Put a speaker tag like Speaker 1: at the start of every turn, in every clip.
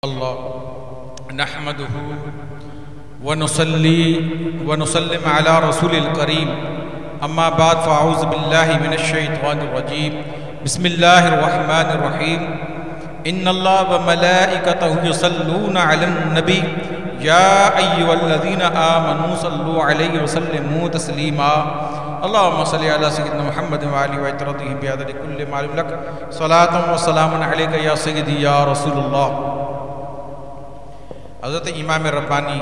Speaker 1: اللہ نحمدہ ونصلی ونسلم علی رسول الکریم اما بعد فاعوذ باللہ من الشیطان الرجیم بسم اللہ الرحمن الرحیم ان اللہ وملائکتہ یصلون علی النبی یا ایہا الذین آمنوا صلوا علیہ وسلموا تسلیما اللہم صلی علی سیدنا محمد وعلی وعطرتہ بیادر کل معلوم لک صلاة و سلام علیکہ یا سیدی یا رسول اللہ۔ حضرت امام ربانی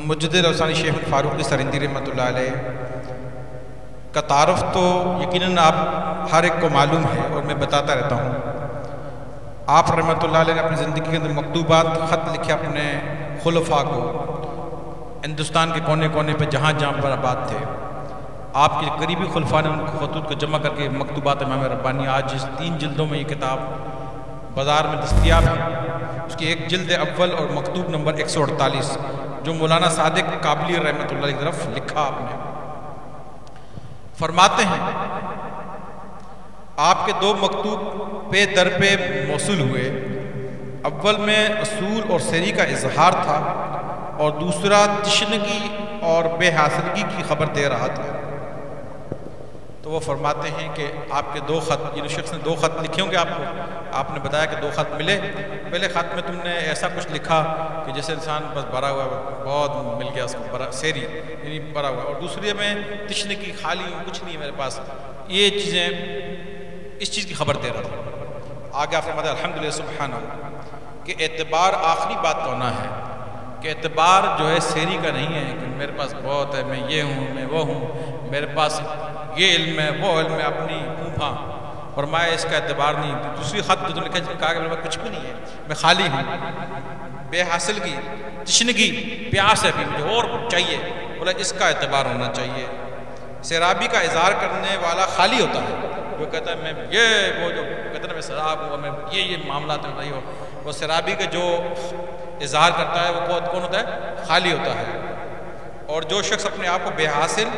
Speaker 1: مجدد افسانی شیخ فاروقی سرندی رحمۃ اللہ علیہ کا تعارف تو یقیناً آپ ہر ایک کو معلوم ہے اور میں بتاتا رہتا ہوں۔ آپ رحمۃ اللہ علیہ نے اپنی زندگی کے اندر مکتوبات خط لکھے اپنے خلفاء کو، ہندوستان کے کونے کونے پہ جہاں جہاں پر آباد تھے۔ آپ کے قریبی خلفاء نے ان خطوط کو جمع کر کے مکتوبات امام ربانی آج اس 3 جلدوں میں یہ کتاب بازار میں دستیاب ہے۔ اس کی ایک جلد اول اور مکتوب نمبر 148 جو مولانا صادق کابلی رحمۃ اللہ کی طرف لکھا آپ نے۔ فرماتے ہیں آپ کے 2 مکتوب پہ در پہ موصول ہوئے۔ اول میں اصول اور سری کا اظہار تھا اور دوسرا تشنگی اور بے حاصلگی کی خبر دے رہا تھا۔ تو وہ فرماتے ہیں کہ آپ کے 2 خط، جن شخص نے 2 خط لکھے ہوں گے آپ کو، آپ نے بتایا کہ 2 خط ملے۔ پہلے خط میں تم نے ایسا کچھ لکھا کہ جیسے انسان بس بھرا ہوا بہت مل گیا اس کو سیری یعنی بھرا ہوا، اور دوسرے میں تشنگی خالی ہوں، کچھ نہیں ہے میرے پاس، یہ چیزیں اس چیز کی خبر دے رہا تھا۔ آگے آپ فرماتے ہیں الحمدللہ سبحانہ کہ اعتبار آخری بات تو ہونا ہے کہ اعتبار جو ہے سیری کا نہیں ہے کہ میرے پاس بہت ہے، میں یہ ہوں میں وہ ہوں، میرے پاس یہ علم ہے وہ علم ہے، اپنی پھوپھا فرمایا اس کا اعتبار نہیں۔ دوسری خط جو لکھا جس نے کہا کہ میرے پاس کچھ بھی نہیں ہے، میں خالی ہوں، بے حاصل کی تشنگی پیاس ہے، مجھے اور چاہیے، بولا اس کا اعتبار ہونا چاہیے۔ سیرابی کا اظہار کرنے والا خالی ہوتا ہے، وہ کہتا ہے میں یہ وہ جو کہتا ہے میں سراب ہوں، میں یہ معاملات نہیں ہو، وہ سیرابی کا جو اظہار کرتا ہے وہ کون ہوتا ہے؟ خالی ہوتا ہے۔ اور جو شخص اپنے آپ کو بے حاصل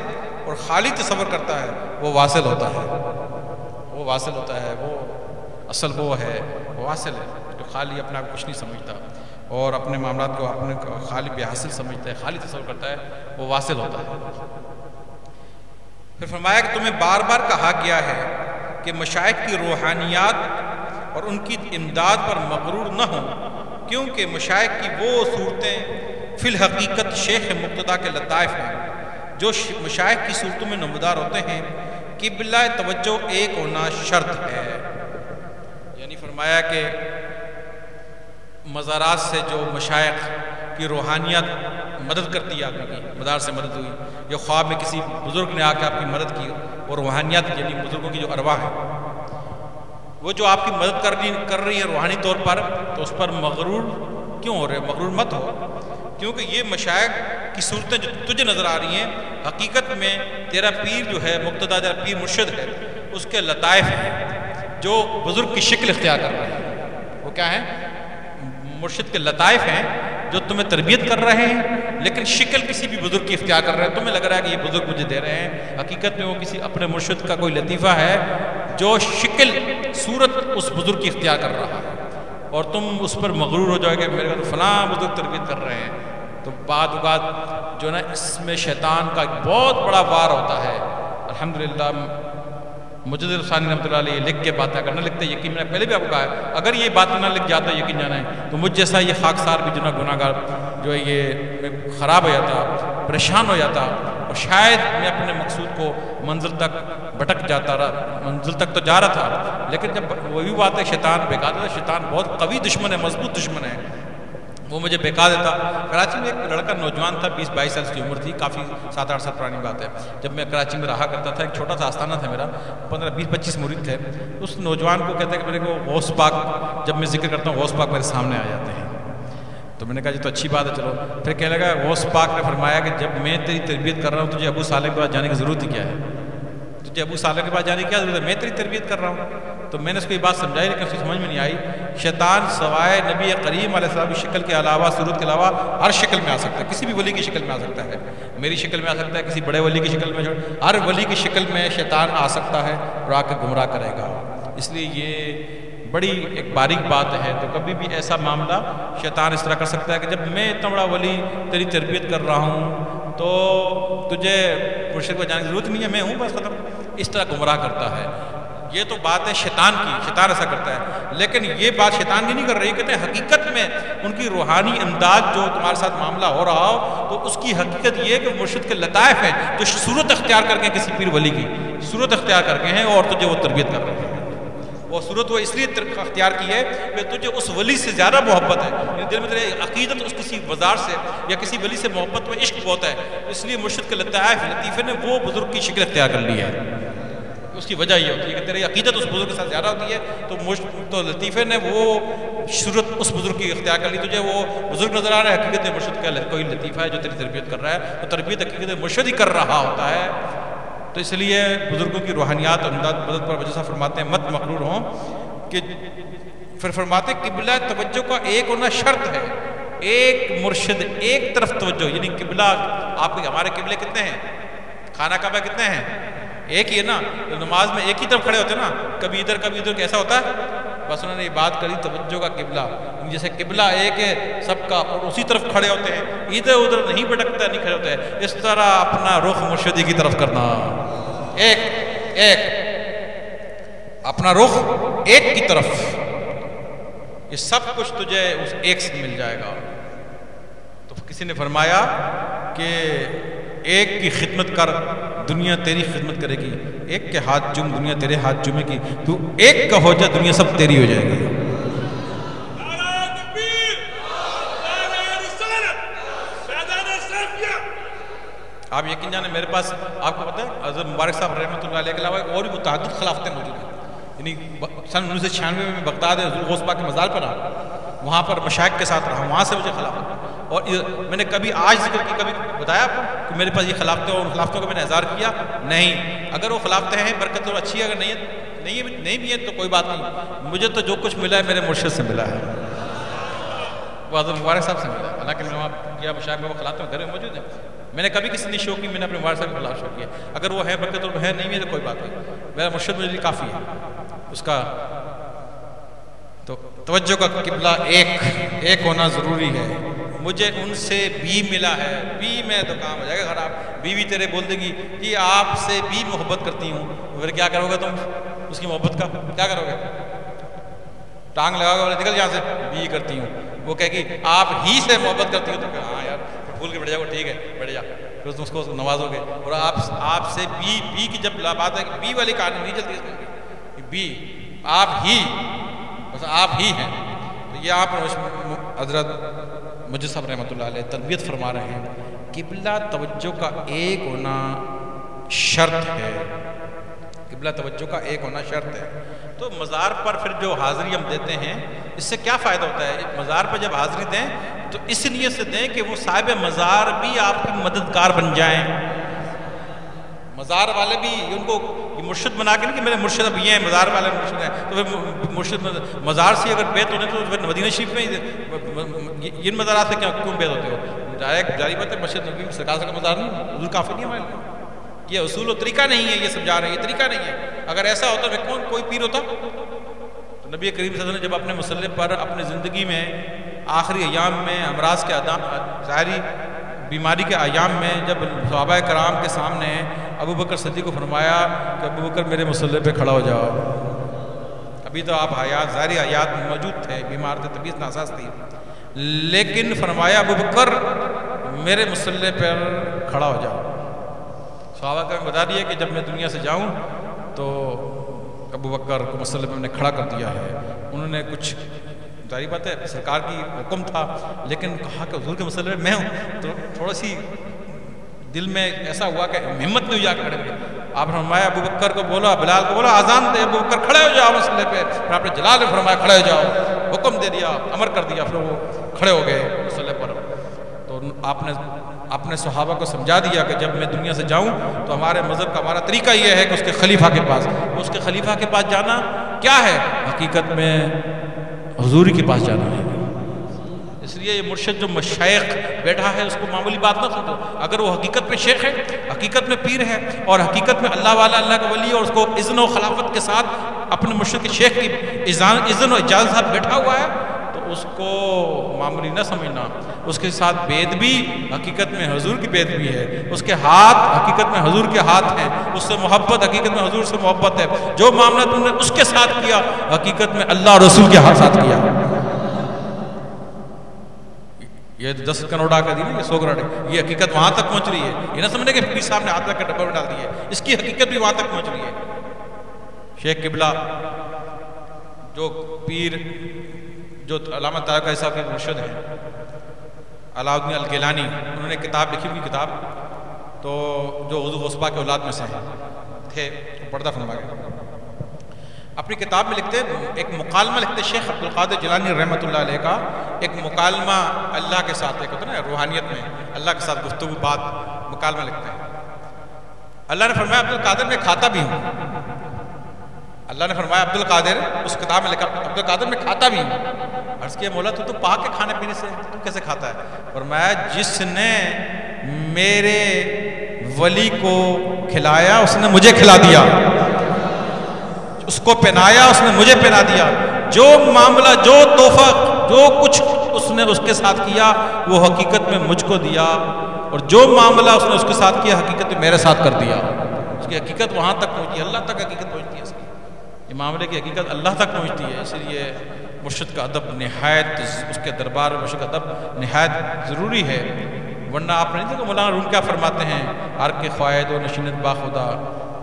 Speaker 1: اور خالی تصور کرتا ہے وہ واصل ہوتا ہے، وہ واصل ہوتا ہے، وہ اصل وہ ہے، وہ واصل ہے جو خالی اپنے آپ کو کچھ نہیں سمجھتا اور اپنے معاملات کو اپنے خالی بے حاصل سمجھتا ہے، خالی تصور کرتا ہے، وہ واصل ہوتا ہے۔ پھر فرمایا کہ تمہیں بار بار کہا گیا ہے کہ مشائخ کی روحانیات اور ان کی امداد پر مغرور نہ ہوں، کیونکہ مشائخ کی وہ صورتیں فی الحقیقت شیخ مقتدیٰ کے لطائف ہیں جو مشائخ کی صورتوں میں نمودار ہوتے ہیں کہ باللہ توجہ ایک ہونا شرط ہے۔ یعنی فرمایا کہ مزارات سے جو مشائخ کی روحانیت مدد کرتی ہے، آدمی کی مزار سے مدد ہوئی، یا خواب میں کسی بزرگ نے آ کے آپ کی مدد کی، اور روحانیت یعنی بزرگوں کی جو ارواح ہے وہ جو آپ کی مدد کر رہی ہے روحانی طور پر، تو اس پر مغرور کیوں ہو رہے؟ مغرور مت ہو، کیونکہ یہ مشائخ کی صورتیں جو تجھے نظر آ رہی ہیں حقیقت میں تیرا پیر جو ہے مقتدیٰ، تیرا پیر مرشد ہے، اس کے لطائف ہیں جو بزرگ کی شکل اختیار کر رہے ہیں۔ وہ کیا ہیں؟ مرشد کے لطائف ہیں جو تمہیں تربیت کر رہے ہیں، لیکن شکل کسی بھی بزرگ کی اختیار کر رہے ہیں۔ تمہیں لگ رہا ہے کہ یہ بزرگ مجھے دے رہے ہیں، حقیقت میں وہ کسی اپنے مرشد کا کوئی لطیفہ ہے جو شکل صورت اس بزرگ کی اختیار کر رہا ہے، اور تم اس پر مغرور ہو جاؤ گے میرے کو فلاں بزرگ تربیت کر رہے ہیں۔ تو بعد اوقات جو نا اس میں شیطان کا ایک بہت بڑا وار ہوتا ہے۔ الحمدللہ مجدد افسانی رحمۃ اللہ علیہ لکھ کے بات اگر نہ لکھتے، یقین میں نے پہلے بھی آپ کو کہا ہے، اگر یہ بات نہ لکھ جاتا یقین جانا ہے تو مجھ جیسا یہ خاکسار بھی جنا گناہ گار جو ہے یہ خراب ہو جاتا، پریشان ہو جاتا، اور شاید میں اپنے مقصود کو منزل تک بھٹک جاتا رہا، منزل تک تو جا رہا تھا، لیکن جب وہی بات ہے شیطان بہکا دیتا، شیطان بہت قوی دشمن ہے، مضبوط دشمن ہے، وہ مجھے بہکا دیتا۔ کراچی میں ایک لڑکا نوجوان تھا، 20-22 سال کی عمر تھی، کافی 7-8 سال پرانی بات ہے، جب میں کراچی میں رہا کرتا تھا، ایک چھوٹا سا آستانہ تھا میرا، 15-20-25 مرید تھے۔ اس نوجوان کو کہتے ہیں کہ میرے کو غوث پاک، جب میں ذکر کرتا ہوں غوث پاک میرے سامنے آ جاتے ہیں۔ تو میں نے کہا جی تو اچھی بات ہے، چلو۔ پھر کہنے لگا غوث پاک نے فرمایا کہ جب میں تیری تربیت کر رہا ہوں تجھے ابو صالح کے پاس جانے کی ضرورت ہی کیا ہے؟ تجھے ابو صالح کے پاس جانے کی کیا ضرورت ہے؟ میں تیری تربیت کر رہا ہوں۔ تو میں نے اس کو یہ بات سمجھائی، لیکن اس کی سمجھ میں نہیں آئی۔ شیطان سوائے نبی کریم علیہ السلام کی شکل کے علاوہ، صورت کے علاوہ ہر شکل میں آ سکتا ہے، کسی بھی ولی کی شکل میں آ سکتا ہے، میری شکل میں آ سکتا ہے، کسی بڑے ولی کی شکل میں، ہر ولی کی شکل میں شیطان آ سکتا ہے اور آ کے گمراہ کرے گا۔ اس لیے یہ بڑی ایک باریک بات ہے. تو کبھی بھی ایسا معاملہ شیطان اس طرح کر سکتا ہے کہ جب میں اتنا بڑا ولی تیری تربیت کر رہا ہوں تو تجھے مرشد کو جانے کی ضرورت نہیں ہے، میں ہوں بس ختم. اس طرح گمراہ کرتا ہے. یہ تو بات ہے شیطان کی، شیطان ایسا کرتا ہے. لیکن یہ بات شیطان کی نہیں کر رہی. کہتے ہیں حقیقت میں ان کی روحانی امداد جو تمہارے ساتھ معاملہ ہو رہا ہو تو اس کی حقیقت یہ ہے کہ مرشد کے لطائف ہیں جو صورت اختیار کر کے کسی پیر ولی کی صورت اختیار کر کے ہیں اور تجھے وہ تربیت کر رہے ہیں. وہ صورت وہ اس لیے اختیار کی ہے کہ تجھے اس ولی سے زیادہ محبت ہے، یعنی دل میں تیرے عقیدت اس کسی بازار سے یا کسی ولی سے محبت میں عشق بہت ہے. اس لیے مرشد کے لطائف لطیفے نے وہ بزرگ کی شکل اختیار کر لی ہے. اس کی وجہ یہ ہوتی ہے کہ تیری عقیدت اس بزرگ کے ساتھ زیادہ ہوتی ہے تو لطیفے نے وہ صورت اس بزرگ کی اختیار کر لی. تجھے وہ بزرگ نظر آ رہا ہے، حقیقت مرشد کا کوئی لطیفہ ہے جو تیری تربیت کر رہا ہے. تو تربیت حقیقت مرشد ہی کر رہا ہوتا ہے. تو اس لیے بزرگوں کی روحانیات اور امداد مدد پر وجہ فرماتے ہیں مت مغرور ہوں. کہ پھر فرماتے قبلہ توجہ کا ایک ہونا شرط ہے. ایک مرشد ایک طرف توجہ، یعنی قبلہ آپ کے ہمارے قبلے کتنے ہیں؟ خانہ کعبہ کتنے ہیں؟ ایک ہی ہے نا. نماز میں ایک ہی طرف کھڑے ہوتے ہیں نا، کبھی ادھر کیسا ہوتا ہے. بس انہوں نے یہ بات کری توجہ کا قبلہ، جیسے قبلہ ایک ہے سب کا اور اسی طرف کھڑے ہوتے ہیں، ادھر ادھر نہیں بھٹکتا نہیں کھڑے ہوتے ہیں. اس طرح اپنا رخ مرشدی کی طرف کرنا، ایک اپنا رخ ایک کی طرف، یہ سب کچھ تجھے اس ایک سے مل جائے گا. تو کسی نے فرمایا کہ ایک کی خدمت کر دنیا تیری خدمت کرے گی، ایک کے ہاتھ چوم دنیا تیرے ہاتھ چومے گی، تو ایک کا ہو جا دنیا سب تیری ہو جائے گی. آپ یقین جانے میرے پاس آپ کو پتہ ہے حضرت مبارک صاحب رحمۃ اللہ علیہ کے علاوہ اور بھی متعدد خلافتیں موجود ہیں. یعنی سن 1996 میں بغداد حضور غوث پاک کے مزار پر رہا، وہاں پر مشائخ کے ساتھ رہا، وہاں سے مجھے خلافت. اور میں نے کبھی آج ذکر کی کبھی بتایا آپ کو کہ میرے پاس یہ خلافتیں اور ان خلافتوں کا میں نے اظہار کیا نہیں. اگر وہ خلافتیں ہیں برکت اور اچھی ہے، اگر نہیں بھی ہیں تو کوئی بات نہیں. مجھے تو جو کچھ ملا ہے میرے مرشد سے ملا ہے، وہ حضرت مبارک صاحب سے ملا ہے. حالانکہ میں وہاں کیا مشائخ میں وہ خلافتیں گھر میں موجود ہیں. میں نے کبھی کسی نے شو کی، میں نے اپنے مبارک صاحب کے خلاف شو کیا. اگر وہ ہے برکت اور ہے نہیں ہے تو کوئی بات نہیں، میرا مرشد مجھے لیے کافی ہے. اس کا تو توجہ کا قبلہ ایک ہونا ضروری ہے. مجھے ان سے بھی ملا ہے، بھی میں تو کام ہو جائے گا خراب. بیوی تیرے بول دے گی کہ آپ سے بھی محبت کرتی ہوں، پھر کیا کرو گے تم؟ اس کی محبت کا کیا کرو گے؟ ٹانگ لگاؤ گے نکل یہاں سے، بھی کرتی ہوں. وہ کہے گی آپ ہی سے محبت کرتی ہوں، تو کہ ہاں یار بھول کے بیٹھ جاؤ، ٹھیک ہے بیٹھ جا. پھر تم اس کو نوازو گے. اور آپ سے بھی کی جب بات ہے کہ بھی والی کہانی نہیں چلتی، اس میں بھی آپ ہی بس آپ ہی ہیں. تو یہ آپ حضرت مجد صاحب رحمۃ اللہ علیہ تربیت فرما رہے ہیں. قبلہ توجہ کا ایک ہونا شرط ہے، قبلہ توجہ کا ایک ہونا شرط ہے. تو مزار پر پھر جو حاضری ہم دیتے ہیں اس سے کیا فائدہ ہوتا ہے؟ مزار پر جب حاضری دیں تو اس لیے سے دیں کہ وہ صاحب مزار بھی آپ کی مددگار بن جائیں. مزار والے بھی ان کو مرشد بنا کے نہیں کہ میرے مرشد اب یہ ہیں، مزار والے مرشد ہیں، تو پھر مرشد مزار سے اگر بیعت ہونے تو پھر مدینہ شریف میں ان مزارات سے کیوں بیعت ہوتے ہو؟ ڈائریکٹ جاری بات ہے، مسجد نبوی میں سرکار کا مزار نہیں، حضور کافی نہیں ہمارے لیے. یہ اصول و طریقہ نہیں ہے، یہ سمجھا رہے ہیں، یہ طریقہ نہیں ہے. اگر ایسا ہوتا پھر کوئی پیر ہوتا؟ تو نبی کریم صلی اللہ علیہ وسلم نے جب اپنے مصلی پر اپنی زندگی میں آخری ایام میں امراض کے ظاہری بیماری کے ایام میں جب صحابہ کرام کے سامنے ابو بکر صدیق کو فرمایا کہ ابو بکر میرے مصلی پہ کھڑا ہو جاؤ. ابھی تو آپ حیات ظاہری حیات موجود تھے، بیمار تھے، طبیعت ناساز تھی، لیکن فرمایا ابو بکر میرے مصلی پر کھڑا ہو جاؤ. صحابہ کا بتا دیا کہ جب میں دنیا سے جاؤں تو ابو بکر کو مصلی پہ میں نے کھڑا کر دیا ہے. انہوں نے کچھ ظاہری بات ہے سرکار کی حکم تھا، لیکن کہا کہ حضور کے مصلی پہ میں ہوں، تو تھوڑا سی دل میں ایسا ہوا کہ ہمت نہیں ہوئی جا کے کھڑے ہوئے. آپ نے فرمایا ابو بکر کو بولا، بلال کو بولا آزان دے، ابو بکر کھڑے ہو جاؤ مصلی پہ. پھر آپ نے جلال نے فرمایا کھڑے ہو جاؤ، حکم دے دیا، امر کر دیا، پھر وہ کھڑے ہو گئے مصلی پر. تو آپ نے اپنے صحابہ کو سمجھا دیا کہ جب میں دنیا سے جاؤں تو ہمارے مذہب کا ہمارا طریقہ یہ ہے کہ اس کے خلیفہ کے پاس، اس کے خلیفہ کے پاس جانا کیا ہے؟ حقیقت میں حضوری کے پاس جانا ہے. اس لیے یہ مرشد جو مشائخ بیٹھا ہے اس کو معمولی بات نہ سمجھو. اگر وہ حقیقت میں شیخ ہے، حقیقت میں پیر ہے، اور حقیقت میں اللہ والا، اللہ کا ولی، اور اس کو اذن و خلافت کے ساتھ اپنے مرشد کے شیخ کی اذن و اجازت صاحب بیٹھا ہوا ہے تو اس کو معمولی نہ سمجھنا، اس کے ساتھ بیعت بھی حقیقت میں حضور کی بیعت بھی ہے، اس کے ہاتھ حقیقت میں حضور کے ہاتھ ہیں، اس سے محبت حقیقت میں حضور سے محبت ہے، جو معاملہ تم نے اس کے ساتھ کیا حقیقت میں اللہ اور رسول کے ساتھ کیا۔ یہ 10 کروڑا کا دی نا، یہ 100 کروڑ، یہ حقیقت وہاں تک پہنچ رہی ہے، یہ نہ سمجھنے کہ پیر صاحب نے ہاتھ رکھ کے ڈبہ میں ڈال دی ہے، اس کی حقیقت بھی وہاں تک پہنچ رہی ہے۔ شیخ قبلہ جو پیر جو علامہ طاہر صاحب کے مرشد ہیں علاء الدین الگیلانی، انہوں نے کتاب لکھی ہوئی کتاب، تو جو غوث غصبہ کے اولاد میں سے تھے، پردہ فرما گئے، اپنی کتاب میں لکھتے ایک مکالمہ لکھتے شیخ عبد القادر جیلانی رحمۃ اللہ علیہ کا ایک مکالمہ اللہ کے ساتھ، ایک ہوتا ہے نا روحانیت میں اللہ کے ساتھ گفتگو بات مکالمہ لکھتے ہیں۔ اللہ نے فرمایا عبد القادر میں کھاتا بھی ہوں، اللہ نے فرمایا عبد القادر، اس کتاب میں لکھا عبد القادر میں کھاتا بھی ہوں۔ عرض کیا مولا تو پاک ہے کھانے پینے سے، تو کیسے کھاتا ہے؟ فرمایا جس نے میرے ولی کو کھلایا اس نے مجھے کھلا دیا، اس کو پہنایا اس نے مجھے پہنا دیا، جو معاملہ جو تحفہ جو کچھ اس نے اس کے ساتھ کیا وہ حقیقت میں مجھ کو دیا، اور جو معاملہ اس نے اس کے ساتھ کیا حقیقت میں میرے ساتھ کر دیا۔ اس کی حقیقت وہاں تک پہنچی، اللہ تک حقیقت پہنچتی ہے، اس کی یہ معاملے کی حقیقت اللہ تک پہنچتی ہے۔ اس لیے مرشد کا ادب نہایت، اس کے دربار میں مرشد کا ادب نہایت ضروری ہے، ورنہ آپ نے نہیں دیکھا مولانا روم کیا فرماتے ہیں، ہر کے خواہد و نشینت با خدا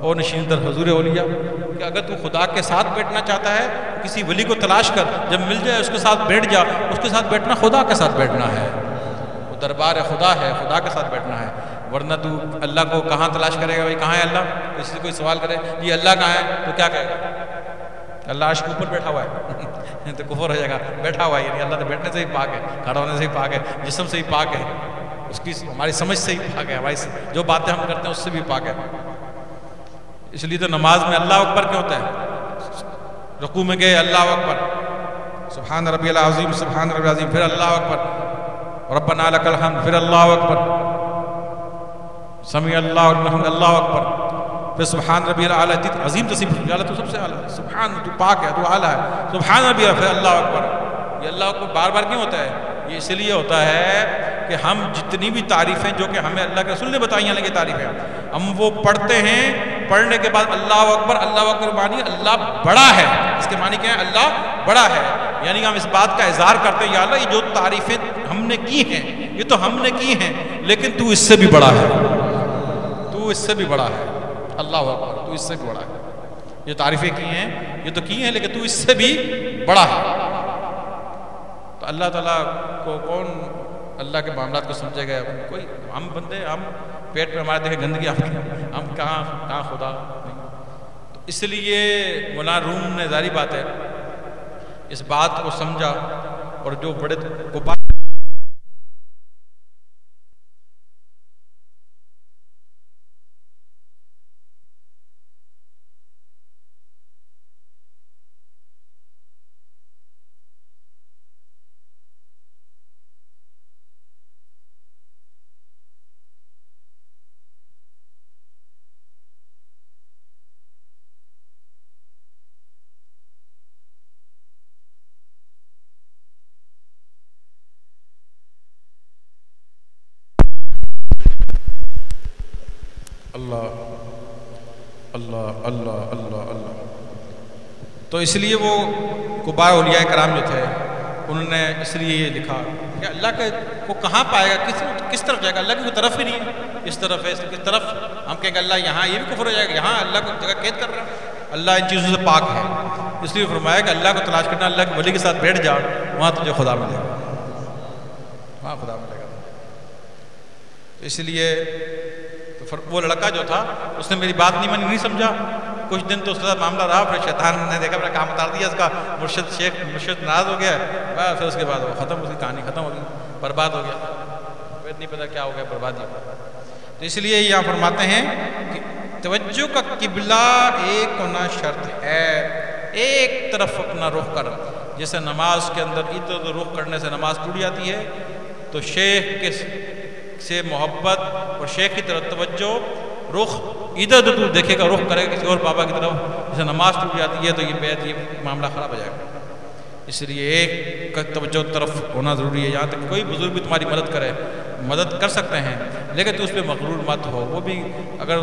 Speaker 1: او نشین در حضور اولیاء، کہ اگر تو خدا کے ساتھ بیٹھنا چاہتا ہے تو کسی ولی کو تلاش کر، جب مل جائے اس کے ساتھ بیٹھ جا، اس کے ساتھ بیٹھنا خدا کے ساتھ بیٹھنا ہے، وہ دربار خدا ہے، خدا کے ساتھ بیٹھنا ہے، ورنہ تو اللہ کو کہاں تلاش کرے گا؟ بھائی کہاں ہے اللہ؟ کسی سے کوئی سوال کرے یہ اللہ کہاں ہے تو کیا کہے گا؟ اللہ عرش کے اوپر بیٹھا ہوا ہے تو کفر ہو جائے گا، بیٹھا ہوا ہے یعنی اللہ تو بیٹھنے سے ہی پاک ہے، کھڑا ہونے سے ہی پاک ہے، جسم سے ہی پاک ہے، اس کی ہماری سمجھ سے ہی پاک ہے، ہماری جو باتیں ہم کرتے ہیں اس سے بھی پاک ہے۔ اس لیے تو نماز میں اللہ اکبر کیوں ہوتا ہے؟ رکوع میں گئے اللہ اکبر، سبحان ربی العظیم سبحان ربی العظیم، پھر اللہ اکبر، ربنا لک الحمد، پھر اللہ اکبر، سمیع اللہ لمن حمدہ، اللہ اکبر، پھر سبحان ربی الاعلیٰ، عظیم تصیب اللہ تو سب سے اعلیٰ ہے، سبحان تو پاک ہے تو اعلیٰ ہے، سبحان ربی، پھر اللہ اکبر۔ یہ اللہ اکبر بار بار کیوں ہوتا ہے؟ یہ اس لیے ہوتا ہے کہ ہم جتنی بھی تعریفیں جو کہ ہمیں اللہ کے رسول نے بتائی ہیں، تعریفیں ہم وہ پڑھتے ہیں، پڑھنے کے بعد اللہ اکبر معنی اللہ بڑا ہے، اس کے معنی کیا ہے؟ اللہ بڑا ہے، یعنی ہم اس بات کا اظہار کرتے ہیں یا اللہ یہ جو تعریفیں ہم نے کی ہیں یہ تو ہم نے کی ہیں، لیکن تو اس سے بھی بڑا ہے، تو اس سے بھی بڑا ہے، اللہ اکبر، تو اس سے بھی بڑا ہے، یہ تعریفیں کی ہیں یہ تو کی ہیں لیکن تو اس سے بھی بڑا ہے۔ تو اللہ تعالیٰ کو کون اللہ کے معاملات کو سمجھے گا؟ کوئی ہم بندے، ہم پیٹ میں ہمارے دیکھے گندگی، ہم کہاں خدا نہیں۔ تو اس لیے مولانا روم نے ظاہری بات ہے اس بات کو سمجھا، اور جو بڑے کو اللہ تو اس لیے وہ کبار اولیاء کرام جو تھے انہوں نے اس لیے یہ لکھا کہ اللہ کے وہ کہاں پائے گا، کس طرف جائے گا؟ اللہ کی کوئی طرف ہی نہیں ہے، اس طرف ہے، اس طرف ہم کہیں گے اللہ یہاں، یہ بھی کفر ہو جائے گا، یہاں اللہ کو جگہ قید کر رہا ہے، اللہ ان چیزوں سے پاک ہے۔ اس لیے فرمایا کہ اللہ کو تلاش کرنا، اللہ کے ولی کے ساتھ بیٹھ جا، وہاں تجھے خدا ملے گا، وہاں خدا ملے گا۔ تو اس لیے وہ لڑکا جو تھا اس نے میری بات نہیں مانی، نہیں سمجھا، کچھ دن تو اس کے ساتھ معاملہ رہا، پھر شیطان نے دیکھا میرا کام اتار دیا، اس کا مرشد ناراض ہو گیا، پھر اس کے بعد وہ ختم، اس کی کہانی ختم ہو گئی، برباد ہو گیا، پھر نہیں پتا کیا ہو گیا، برباد ہی ہو گیا۔ تو اس لیے یہاں فرماتے ہیں کہ توجہ کا قبلہ ایک ہونا شرط ہے، ایک طرف اپنا رخ کر، جیسے نماز کے اندر ادھر ادھر رخ کرنے سے نماز ٹوٹ جاتی ہے، تو شیخ سے محبت اور شیخ کی طرف توجہ رخ ادھر ادھر دیکھے گا، رخ کرے گا کسی اور بابا کی طرف، جیسے نماز ٹوٹ جاتی ہے تو یہ بیعت، یہ معاملہ خراب ہو جائے گا۔ اس لیے ایک توجہ طرف ہونا ضروری ہے۔ یہاں تک کوئی بزرگ بھی تمہاری مدد کرے، مدد کر سکتے ہیں، لیکن تو اس پہ مغرور مت ہو۔ وہ بھی اگر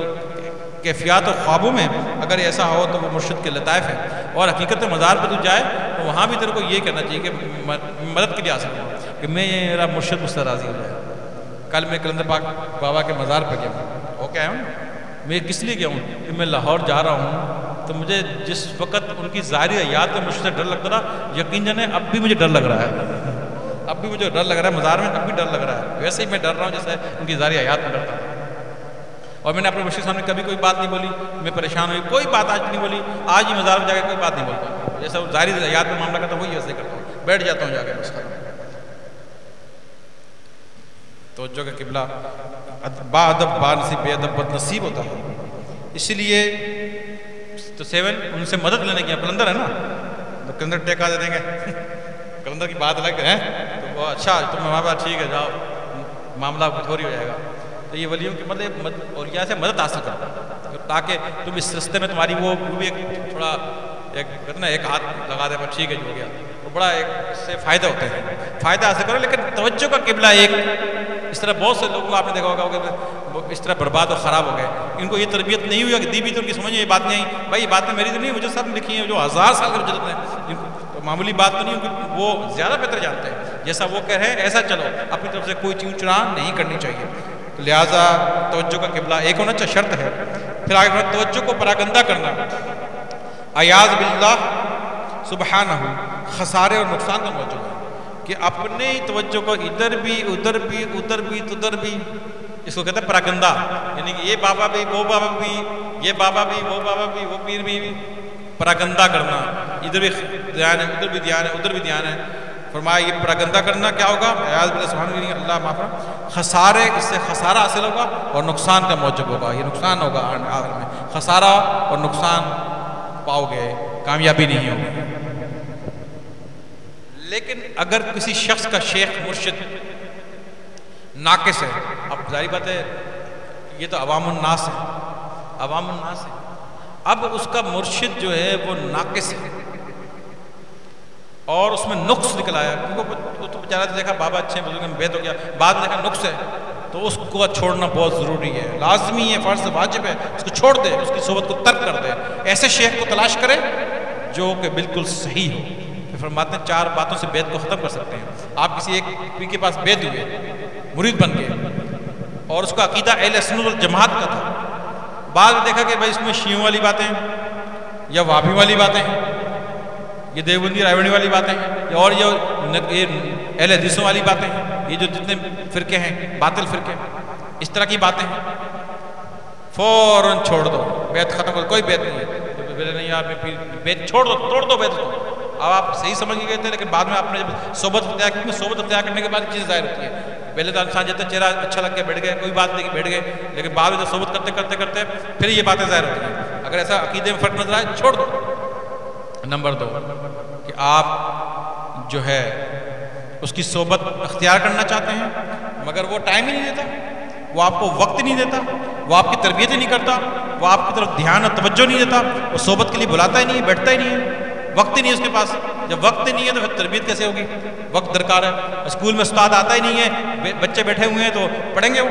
Speaker 1: کیفیات و خوابوں میں اگر ایسا ہو تو وہ مرشد کے لطائف ہے، اور حقیقت مزار پہ تو جائے تو وہاں بھی تیرے کو یہ کہنا چاہیے کہ مدد کے لیے آ سکتا ہوں کہ میں یہ میرا مرشد مجھ سے راضی ہو جائے۔ کل میں کلندر پاک بابا کے مزار پہ گیا ہوں، وہ کیا ہوں میں کس لیے گیا ہوں کہ میں لاہور جا رہا ہوں، تو مجھے جس وقت ان کی ظاہری حیات میں مجھ سے ڈر لگتا تھا، یقین جانے اب بھی مجھے ڈر لگ رہا ہے، اب بھی مجھے ڈر لگ رہا ہے مزار میں، اب بھی ڈر لگ رہا ہے، ویسے ہی میں ڈر رہا ہوں جیسے ان کی ظاہری حیات میں ڈرتا تھا۔ اور میں نے اپنے مرشد کے سامنے کبھی کوئی بات نہیں بولی، میں پریشان ہوئی، کوئی بات آج نہیں بولی، آج ہی مزار میں جا کے کوئی بات نہیں بولتا، جیسا ظاہری حیات میں معاملہ کرتا ہوں وہی ویسے کرتا ہوں، بیٹھ جاتا ہوں جا کے بس۔ توجہ کا قبلہ با ادب با نصیب، بے ادب بد نصیب ہوتا ہے۔ اسی لیے تو 7 ان سے مدد لینے کی، کلندر ہے نا تو کلندر ٹیکا دے دیں گے، کلندر کی بات الگ ہے تو وہ اچھا تم ہمارے پاس ٹھیک ہے جاؤ، معاملہ تھوڑی ہو جائے گا۔ تو یہ ولیوں کی مدد اور یہاں سے مدد حاصل کرو تاکہ تم اس رستے میں تمہاری وہ بھی ایک تھوڑا ایک کہتے نا ایک ہاتھ لگا دے پر ٹھیک ہے جو ہو گیا، تو بڑا ایک اس سے فائدہ ہوتا ہے، فائدہ حاصل کرو۔ لیکن توجہ کا قبلہ ایک اس طرح بہت سے لوگوں کو آپ نے دیکھا ہوگا کہ اس طرح برباد اور خراب ہو گئے، ان کو یہ تربیت نہیں ہوئی، دی بھی تو ان کی سمجھ میں یہ بات نہیں آئی، بھائی یہ باتیں میری تو نہیں، مجھے سب لکھی ہیں جو 1000 سال کے بزرگ ہیں، معمولی بات تو نہیں، وہ زیادہ بہتر جانتے ہیں، جیسا وہ کہہ رہے ہیں ایسا چلو، اپنی طرف سے کوئی چیز چرا نہیں کرنی چاہیے۔ تو لہٰذا توجہ کا قبلہ ایک ہونا چاہیے، شرط ہے۔ پھر آگے توجہ کو پراگندہ کرنا، ایاز باللہ سبحانہ، خسارے اور نقصان کا موجود ہے کہ اپنے توجہ کو ادھر بھی ادھر بھی ادھر بھی ادھر بھی، اس کو کہتے ہیں پراگندہ، یعنی کہ یہ بابا بھی وہ بابا بھی، یہ بابا بھی وہ بابا بھی وہ پیر بھی، پراگندہ کرنا، ادھر بھی دھیان ہے ادھر بھی دھیان ہے ادھر بھی دھیان ہے۔ فرمایا یہ پراگندہ کرنا کیا ہوگا؟ ایاز باللہ سبحانہ، اللہ معاف کرے، خسارے، اس سے خسارہ حاصل ہوگا اور نقصان کا موجب ہوگا، یہ نقصان ہوگا آخر میں، خسارہ اور نقصان پاؤ گے، کامیابی نہیں ہوگی۔ لیکن اگر کسی شخص کا شیخ مرشد ناقص ہے، اب ظاہر بات ہے یہ تو عوام الناس ہے، عوام الناس ہے، اب اس کا مرشد جو ہے وہ ناقص ہے اور اس میں نقص نکل آیا، کیونکہ وہ تو بیچارہ دیکھا بابا اچھے بزرگ میں بیت ہو گیا، بعد میں دیکھا نقص ہے، تو اس کو چھوڑنا بہت ضروری ہے، لازمی ہے، فرض واجب ہے، اس کو چھوڑ دے، اس کی صحبت کو ترک کر دے، ایسے شیخ کو تلاش کرے جو کہ بالکل صحیح ہو۔ پھر فرماتے ہیں 4 باتوں سے بیت کو ختم کر سکتے ہیں۔ آپ کسی ایک پیر کے پاس بیت ہوئے، مرید بن گئے اور اس کا عقیدہ اہل سنت والجماعت کا تھا، بعد میں دیکھا کہ بھائی اس میں شیعوں والی باتیں ہیں یا وہابی والی باتیں ہیں، یہ دیوبندی رائیوڑی والی باتیں ہیں، اور یہ اہل حدیثوں والی باتیں ہیں، یہ جو جتنے فرقے ہیں باطل فرقے، اس طرح کی باتیں ہیں، فوراً چھوڑ دو، بیت ختم کر دو، کوئی بیت نہیں ہے، نہیں یار میں بیت چھوڑ دو، توڑ دو بیت کو۔ اب آپ صحیح سمجھ گئے تھے، لیکن بعد میں آپ نے جب صحبت اختیار کی، صحبت اختیار کرنے کے بعد چیز ظاہر ہوتی ہے۔ پہلے تو انسان جاتا ہے چہرہ اچھا لگ کے بیٹھ گئے، کوئی بات نہیں بیٹھ گئے، لیکن بعد میں جب صحبت کرتے کرتے کرتے پھر یہ باتیں ظاہر ہوتی ہیں۔ اگر ایسا عقیدے میں فرق نظر آئے چھوڑ دو۔ نمبر 2 کہ آپ جو ہے اس کی صحبت اختیار کرنا چاہتے ہیں مگر وہ ٹائم ہی نہیں دیتا، وہ آپ کو وقت نہیں دیتا، وہ آپ کی تربیت ہی نہیں کرتا، وہ آپ کی طرف دھیان اور توجہ نہیں دیتا، وہ صحبت کے لیے بلاتا ہی نہیں ہے، بیٹھتا ہی نہیں ہے، وقت ہی نہیں ہے اس کے پاس۔ جب وقت نہیں ہے تو پھر تربیت کیسے ہوگی؟ وقت درکار ہے۔ اسکول میں استاد آتا ہی نہیں ہے، بچے بیٹھے ہوئے ہیں تو پڑھیں گے، وہ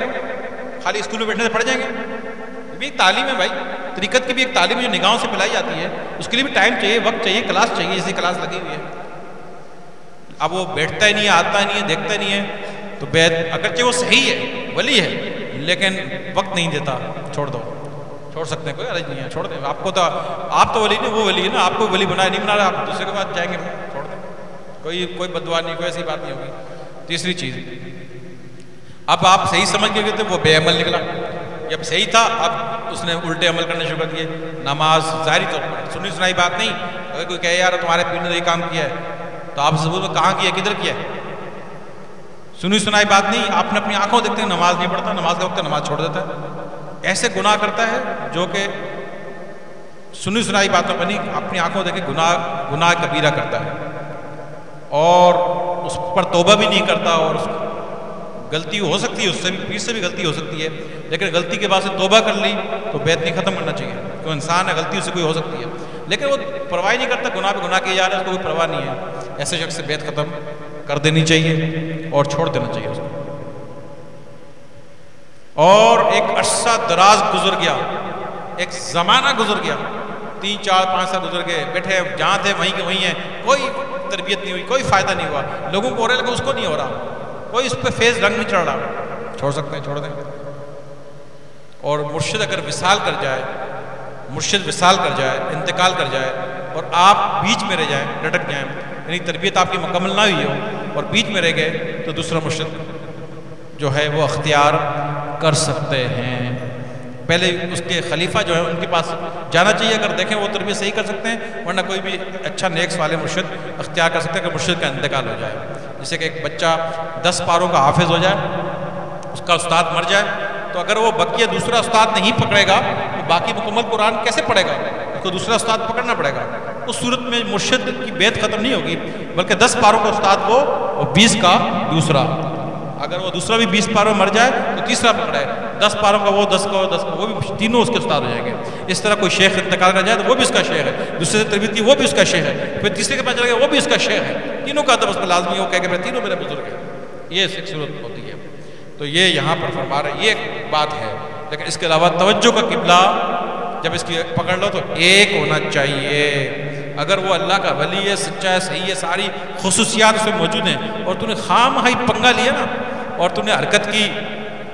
Speaker 1: خالی اسکول میں بیٹھنے سے پڑھ جائیں گے؟ یہ بھی ایک تعلیم ہے بھائی، طریقت کی بھی ایک تعلیم ہے جو نگاہوں سے پلائی جاتی ہے، اس کے لیے بھی ٹائم چاہیے، وقت چاہیے، کلاس چاہیے، اسی کلاس لگی ہوئی ہے۔ اب وہ بیٹھتا ہی نہیں ہے، آتا ہی نہیں ہے، دیکھتا ہی نہیں ہے، تو بیت اگرچہ وہ صحیح ہے، ولی ہے، لیکن وقت نہیں دیتا، چھوڑ دو، چھوڑ سکتے ہیں، کوئی عرض نہیں ہے، چھوڑ دیں۔ آپ کو تو آپ تو ولی نہیں، وہ ولی ہے نا، آپ کو ولی بنایا نہیں بنا رہا، آپ دوسرے کے بعد جائیں گے، چھوڑ دیں، کوئی بددعا نہیں، کوئی ایسی بات نہیں ہوگی۔ تیسری چیز، اب آپ صحیح سمجھ کے گئے تھے، وہ بے عمل نکلا، جب صحیح تھا اب اس نے الٹے عمل کرنے شروع کر دیے۔ نماز ظاہری طور پر سنی سنائی بات نہیں، اگر کوئی کہے یار تمہارے پیر نے یہ کام کیا ہے تو آپ ثبوت میں کہاں کیا، کدھر کیا ہے، سنی سنائی بات نہیں، آپ نے اپنی آنکھوں دیکھتے ہیں نماز نہیں پڑھتا، نماز کا وقت نماز چھوڑ دیتا ہے، ایسے گناہ کرتا ہے جو کہ سنی سنائی باتوں پر نہیں، اپنی آنکھوں دیکھے گناہ کبیرہ کرتا ہے، اور اس پر توبہ بھی نہیں کرتا، اور اس غلطی ہو سکتی ہے، اس سے بھی پیر سے بھی غلطی ہو سکتی ہے، لیکن غلطی کے بعد سے توبہ کر لی تو بیعت نہیں ختم کرنا چاہیے. کوئی انسان ہے، غلطی اس سے کوئی ہو سکتی ہے، لیکن وہ پرواہ نہیں کرتا، گناہ پہ گناہ کیے جا رہا ہے، اس کو کوئی پرواہ نہیں ہے. ایسے شخص سے بیعت ختم کر دینی چاہیے اور چھوڑ دینا چاہیے اس کو. اور ایک عرصہ دراز گزر گیا، ایک زمانہ گزر گیا، 3 4 5 سال گزر گئے، بیٹھے جہاں تھے وہیں کے وہیں ہیں، کوئی تربیت نہیں ہوئی، کوئی فائدہ نہیں ہوا. لوگوں کو ہو رہا ہے لیکن اس کو نہیں ہو رہا، کوئی اس پہ فیض رنگ نہیں چڑھ رہا. چھوڑ سکتے ہیں، چھوڑ دیں. اور مرشد اگر وصال کر جائے، مرشد وصال کر جائے، انتقال کر جائے اور آپ بیچ میں رہ جائیں، لٹک جائیں، یعنی تربیت آپ کی مکمل نہ ہوئی ہو اور بیچ میں رہ گئے، تو دوسرا مرشد جو ہے وہ اختیار کر سکتے ہیں. پہلے اس کے خلیفہ جو ہے ان کے پاس جانا چاہیے، اگر دیکھیں وہ تربیت صحیح کر سکتے ہیں، ورنہ کوئی بھی اچھا نیک صالح مرشد اختیار کر سکتے ہیں کہ مرشد کا انتقال ہو جائے. جیسے کہ ایک بچہ 10 پاروں کا حافظ ہو جائے، اس کا استاد مر جائے، تو اگر وہ بقیہ دوسرا استاد نہیں پکڑے گا تو باقی مکمل قرآن کیسے پڑھے گا؟ اس کو دوسرا استاد پکڑنا پڑے گا. اس صورت میں مرشد کی بیعت ختم نہیں ہوگی، بلکہ 10 پاروں کا استاد وہ اور 20 کا دوسرا. اگر وہ دوسرا بھی 20 پاروں مر جائے تو تیسرا پکڑے، 10 پاروں کا وہ، 10 کا 10 کا وہ، بھی تینوں اس کے استاد ہو جائیں گے. اس طرح کوئی شیخ انتقال کر جائے تو وہ بھی اس کا شیخ ہے، دوسرے سے تربیت کی وہ بھی اس کا شیخ ہے، پھر تیسرے کے پاس چلا گیا وہ بھی اس کا شیخ ہے. تینوں کا ادب اس میں لازمی ہو، کہہ کہ تینوں میرے بزرگ ہیں. یہ ایک صورت ہوتی ہے. تو یہ یہاں پر فرما رہے، یہ ایک بات ہے. لیکن اس کے علاوہ توجہ کا قبلہ جب اس کی پکڑ لو تو ایک ہونا چاہیے. اگر وہ اللہ کا ولی ہے، سچا ہے، صحیح ہے، ساری خصوصیات اس میں موجود ہیں، اور تو نے خام ہی پنگا لیا نا اور تو نے حرکت کی،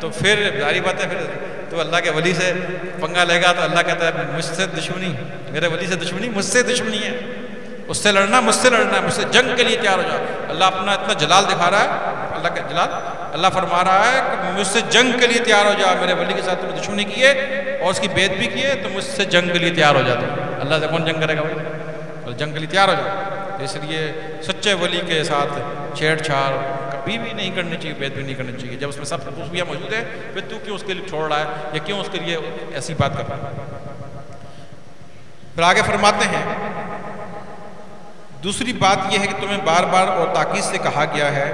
Speaker 1: تو پھر ظاہری بات ہے پھر تو اللہ کے ولی سے پنگا لے گا تو اللہ کہتا ہے مجھ سے دشمنی، میرے ولی سے دشمنی، مجھ سے دشمنی ہے، اس سے لڑنا، مجھ سے لڑنا ہے، مجھ سے جنگ کے لیے تیار ہو جا. اللہ اپنا اتنا جلال دکھا رہا ہے، اللہ کا جلال، اللہ فرما رہا ہے کہ مجھ سے جنگ کے لیے تیار ہو جا. میرے ولی کے ساتھ تم نے دشمنی کی ہے اور اس کی بیعت بھی کی ہے تو مجھ سے جنگ کے لیے تیار ہو جاتا. اللہ سے کون جنگ کرے گا بھائی؟ جنگ کے لیے تیار ہو جا. اس لیے سچے ولی کے ساتھ چھیڑ چھاڑ کبھی بھی نہیں کرنی چاہیے، بیعت بھی نہیں کرنی چاہیے. جب اس میں سب خوبیاں موجود ہیں پھر تو کیوں اس کے لیے چھوڑ رہا ہے یا کیوں اس کے لیے ایسی بات کر رہا ہے؟ پھر آگے فرماتے ہیں، دوسری بات یہ ہے کہ تمہیں بار بار اور تاکید سے کہا گیا ہے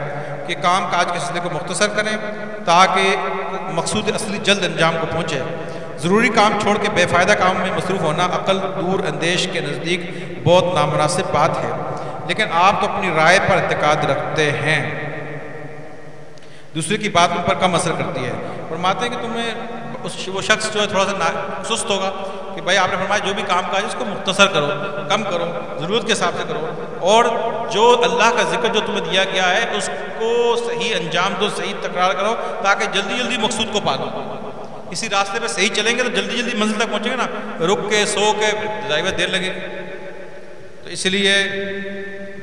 Speaker 1: کہ کام کاج کے سلسلے کو مختصر کریں تاکہ مقصود اصلی جلد انجام کو پہنچے. ضروری کام چھوڑ کے بے فائدہ کام میں مصروف ہونا عقل دور اندیش کے نزدیک بہت نامناسب بات ہے. لیکن آپ تو اپنی رائے پر اعتقاد رکھتے ہیں، دوسرے کی بات ان پر کم اثر کرتی ہے. فرماتے ہیں کہ تمہیں وہ شخص جو ہے تھوڑا سا سست ہوگا کہ بھائی آپ نے فرمایا جو بھی کام کاج اس کو مختصر کرو، کم کرو، ضرورت کے حساب سے کرو، اور جو اللہ کا ذکر جو تمہیں دیا گیا ہے اس کو صحیح انجام دو، صحیح تکرار کرو تاکہ جلدی جلدی مقصود کو پالو. اسی راستے پہ صحیح چلیں گے تو جلدی جلدی منزل تک پہنچیں گے نا، رک کے سو کے ظاہر دیر لگے. تو اس لیے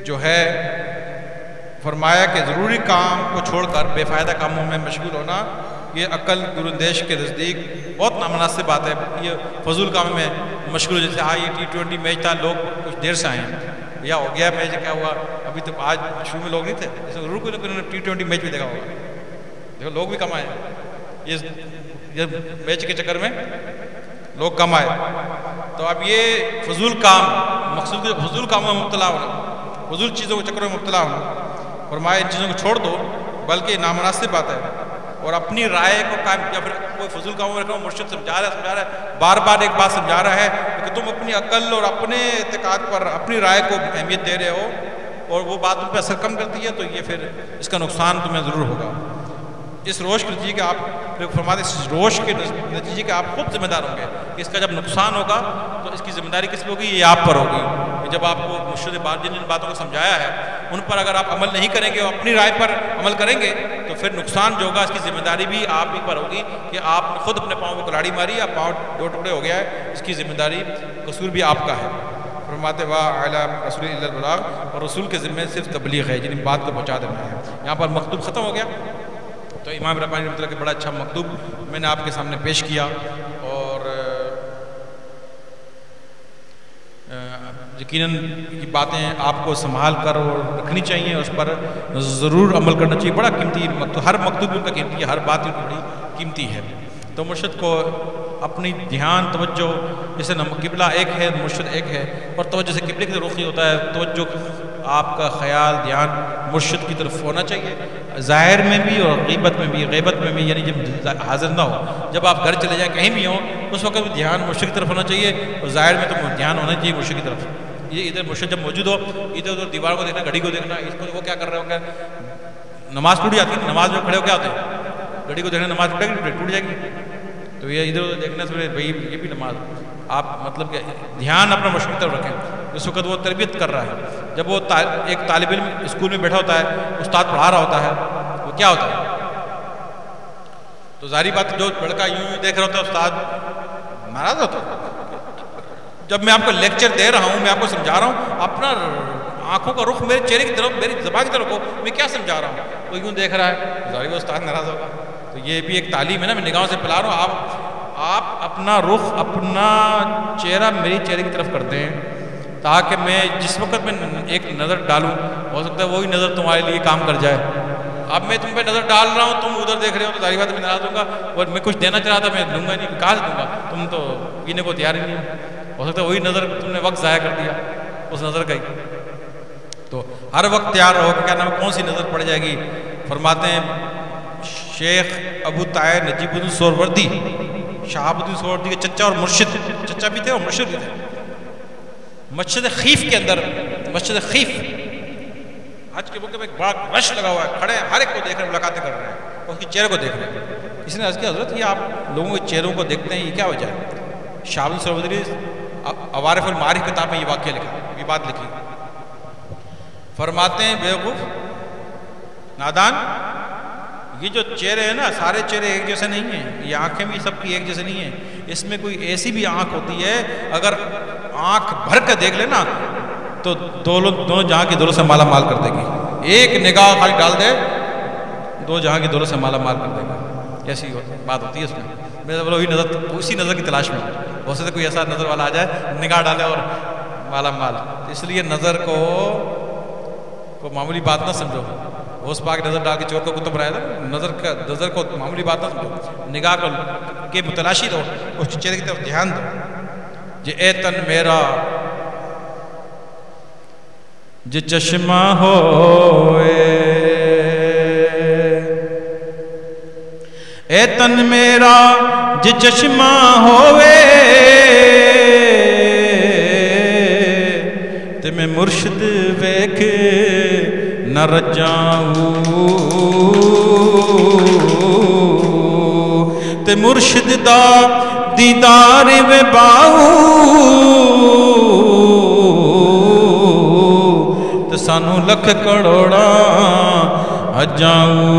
Speaker 1: جو ہے فرمایا کہ ضروری کام کو چھوڑ کر بے فائدہ کاموں میں مشغول ہونا یہ عقل دور اندیش کے نزدیک بہت نامناسب بات ہے. یہ فضول کام میں مشغول، جیسے یہ T20 میچ تھا، لوگ کچھ دیر سے آئے ہیں یا ہو گیا میچ، کیا ہوا ابھی تک آج شروع میں لوگ نہیں تھے، جیسے ضرور کوئی نہ کوئی T20 میچ بھی دیکھا ہوگا. دیکھو لوگ بھی کم آئے، یہ میچ کے چکر میں لوگ کم آئے. تو اب یہ فضول کام، مقصود فضول کاموں میں مبتلا ہونا، فضول چیزوں کے چکروں میں مبتلا ہونا، فرمایا ان چیزوں کو چھوڑ دو، بلکہ نامناسب بات ہے. اور اپنی رائے کو قائم کیا، پھر کوئی فضول کاموں میں رکھو، مرشد سمجھا رہا ہے، بار بار ایک بات سمجھا رہا ہے کہ تم اپنی عقل اور اپنے اعتقاد پر اپنی رائے کو اہمیت دے رہے ہو اور وہ بات تم پہ اثر کم کرتی ہے، تو یہ پھر اس کا نقصان تمہیں ضرور ہوگا. اس روش کے نتیجے کے آپ فرماتے ہیں، اس روش کے نتیجے کے آپ خود ذمہ دار ہوں گے. اس کا جب نقصان ہوگا تو اس کی ذمہ داری کس پہ ہوگی؟ یہ آپ پر ہوگی. جب آپ کو مرشد بات جن باتوں کو سمجھایا ہے ان پر اگر آپ عمل نہیں کریں گے اور اپنی رائے پر عمل کریں گے تو پھر نقصان جو ہوگا اس کی ذمہ داری بھی آپ ہی پر ہوگی کہ آپ نے خود اپنے پاؤں کو کلاڑی ماری، آپ پاؤں 2 ٹکڑے ہو گیا ہے، اس کی ذمہ داری قصور بھی آپ کا ہے. فرماتے واہ اعلیٰ رسول اللہ البلاغ، اور رسول کے ذمہ صرف تبلیغ ہے، جن بات کو پہنچا دینا ہے. یہاں پر مکتوب ختم ہو گیا. تو امام ربانی رحمۃ اللہ کے بڑا اچھا مکتوب میں نے آپ کے سامنے پیش کیا، اور یقیناً کی باتیں آپ کو سنبھال کر اور رکھنی چاہیے، اس پر ضرور عمل کرنا چاہیے. بڑا قیمتی مکتوب، ہر مکتوب ان کا قیمتی ہے، ہر بات ان کی بڑی قیمتی ہے. تو مرشد کو اپنی دھیان توجہ، جیسے قبلہ ایک ہے، مرشد ایک ہے، اور توجہ سے قبلے کی رخ ہوتا ہے، توجہ آپ کا خیال دھیان مرشد کی طرف ہونا چاہیے، ظاہر میں بھی اور غیبت میں بھی. غیبت میں بھی یعنی جب حاضر نہ ہو، جب آپ گھر چلے جائیں کہیں بھی ہوں اس وقت بھی دھیان مرشد کی طرف ہونا چاہیے، اور ظاہر میں تو دھیان ہونا چاہیے مرشد کی طرف. یہ ادھر مرشد جب موجود ہو، ادھر ادھر دیوار کو دیکھنا، گھڑی کو دیکھنا، اس کو وہ کیا کر رہے ہو. کیا نماز ٹوٹ جاتی ہے، نماز میں کھڑے ہو کیا ہوتے ہیں، گھڑی کو دیکھنا، نماز ٹوٹے گی ٹوٹ جائے گی. تو یہ ادھر ادھر دیکھنا سے بھائی یہ بھی نماز. آپ مطلب کہ دھیان اپنا مرشد کی طرف رکھیں. اس وقت وہ تربیت کر رہا ہے. جب وہ ایک طالب علم اسکول میں بیٹھا ہوتا ہے، استاد پڑھا رہا ہوتا ہے، وہ کیا ہوتا ہے، تو ظاہری بات جو لڑکا یوں دیکھ رہا ہوتا ہے استاد ناراض ہوتا ہے. جب میں آپ کو لیکچر دے رہا ہوں، میں آپ کو سمجھا رہا ہوں، اپنا آنکھوں کا رخ میرے چہرے کی طرف، میری زبان کی طرف ہو، میں کیا سمجھا رہا ہوں، وہ یوں دیکھ رہا ہے، ظاہر وہ استاد ناراض ہوگا. تو یہ بھی ایک تعلیم ہے نا، میں نگاہوں سے پلا رہا ہوں. آپ اپنا رخ، اپنا چہرہ میری چہرے کی طرف کرتے ہیں تاکہ میں جس وقت میں ایک نظر ڈالوں، ہو سکتا ہے وہی نظر تمہارے لیے کام کر جائے. اب میں تم پہ نظر ڈال رہا ہوں، تم ادھر دیکھ رہے ہو، تو ظاہر بات ہے میں ناراض ہوں گا. اور میں کچھ دینا چاہ رہا تھا، میں دوں گا نہیں، کہاں سے دوں گا، تم تو پینے کو تیار ہی نہیں ہو. ہو سکتا ہے وہی نظر تم نے وقت ضائع کر دیا اس نظر کا ہی. تو ہر وقت تیار رہو کہ کیا نام کون سی نظر پڑ جائے گی. فرماتے ہیں شیخ ابو طاہر نجیب الدین سہروردی، شہاب الدین سہروردی کے چچا اور مرشد، چچا بھی تھے اور مرشد بھی تھے. مسجد خیف کے اندر، مسجد خیف آج کے موقع میں ایک بڑا رش لگا ہوا ہے، کھڑے ہیں، ہر ایک کو دیکھ رہے ہیں، ملاقاتیں کر رہے ہیں اور اس کے چہرے کو دیکھ رہے ہیں. اس نے عرض کیا حضرت یہ آپ لوگوں کے چہروں کو دیکھتے ہیں، یہ کیا وجہ ہے. شہاب الدین سہروردی عوارف المعارف کتاب میں یہ واقعہ لکھا، یہ بات لکھی. فرماتے ہیں بیوقوف نادان، یہ جو چہرے ہیں نا، سارے چہرے ایک جیسے نہیں ہیں، یہ آنکھیں بھی سب کی ایک جیسے نہیں ہیں. اس میں کوئی ایسی بھی آنکھ ہوتی ہے اگر آنکھ بھر کے دیکھ لے نا تو دونوں جہاں کی دولت سے مالا مال کر دے گی. ایک نگاہ خالی ڈال دے، دو جہاں کی دولت سے مالا مال کر دے گا. ایسی بات ہوتی ہے اس میں. میں بولو اسی نظر کی تلاش میں ہو سکتا ہے کوئی ایسا نظر والا آ جائے، نگاہ ڈالے اور مالا مال. اس لیے نظر کو معمولی بات نہ سمجھو. اس پاک نظر ڈال کے چور کو کتب بنایا تھا. نظر کو معمولی بات نہ سمجھو، نگاہ کو کے متلاشی دو، اس چہرے کی طرف دھیان دو. جے اے تن میرا جے چشمہ ہوئے، اے تن میرا جے چشمہ ہوئے، تے میں مرشد ویکھ نہ رجاؤں، تے مرشد دا دیدار وے باؤں، تے سانو لکھ کروڑا اجاؤں.